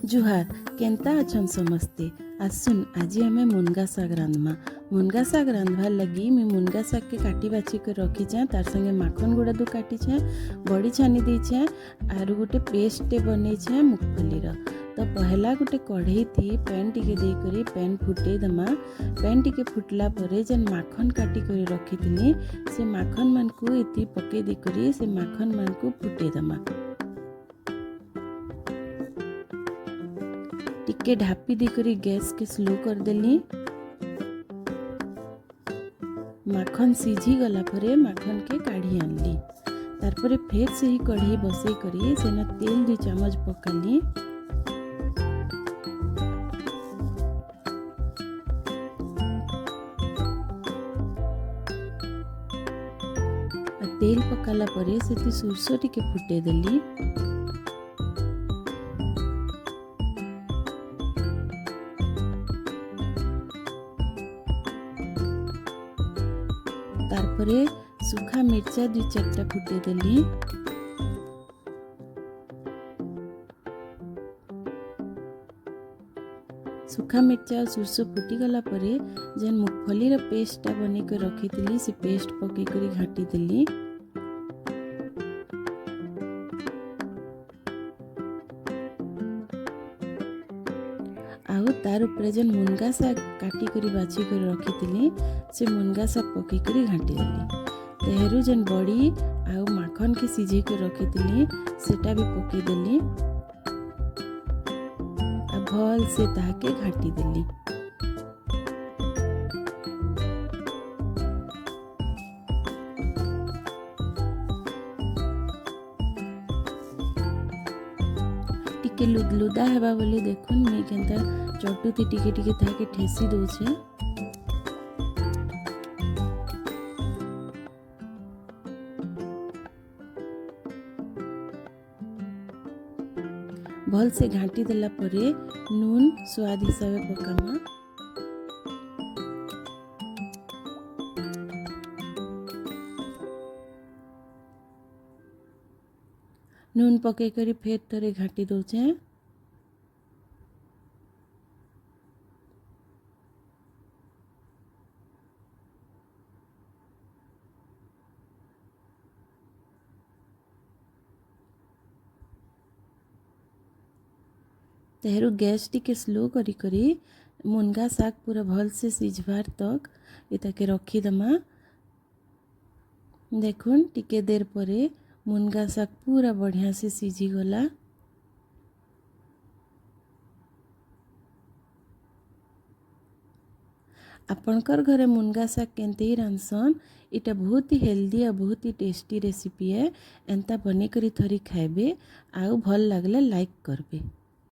जुहार केन्ता अछन समस्ते। आसुन आज आम मुनगा शाग रांधमा। मुनगा शाग रांधवार लगी मैं मुनगा शाग के काटी बाछी कर रखीचे। तार संगे माखन गुड़ा दू काटीचे, बड़ी छानी देछे आर गोटे पेस्ट बनईछे मूंगफलीर। तो पहला गोटे कढ़ई थी पैन टिके दे करी पैन फुटे दमा। पैन टिके फुटला परे जेन माखन काटी कर रखी से माखन मान को इति पके दे करी से माखन मान को फुटे दमा। टिके ढापी देकरी गैस के स्लो कर देली। माखन सीझी गला परे माखन के काढ़ी आनली। तारपरे फेर से ही कढ़ी बसई करी सेना तेल 2 चम्मच पकाली। तेल पकाला परे सेति सुरसो टिके फुटे देली। तारपरे सुखा मिर्चा 2-4टा फुटे देली। सुखा मिर्चा और सुरसो फुटी गला परे जेन मूंगफली पेस्टा बने के रखी थी से पेस्ट पके करी घाटी देली। आउ तार उपरे जेन मुनगा शाग काटी करी बाछी कर रखी थी से मुनगा शाग पके करी घाटी देली। तेहरू जेन बड़ी आउ माखन के सीझे के रखी थी सेटा भी पके देली। भल से ताके घाटी देली। टिके लुदलुदा हेबा बोली देखुन मैं केनता चटू थी टिके टिके ताके ठेसी दोछे। भल से घाटी देला परे नून स्वाद हिसाब पकामा। नून पके करी फेर थोड़े घाटी दोचे। तेहरू गैस टिके स्लो करी करी मुनगा शाग पूरा भल से सिझवार तक इताके रखी दमा। देखुन टिके देर परे मुनगा शाग पूरा बढ़िया से सिझी गला। आपणकर घरे मुनगा शाग केनते ही रांधसन। इटा बहुत ही हेल्दी और बहुत ही टेस्टी रेसिपी है। एंता बने करी थरी खाइबे आउ भल लागले लाइक करबे।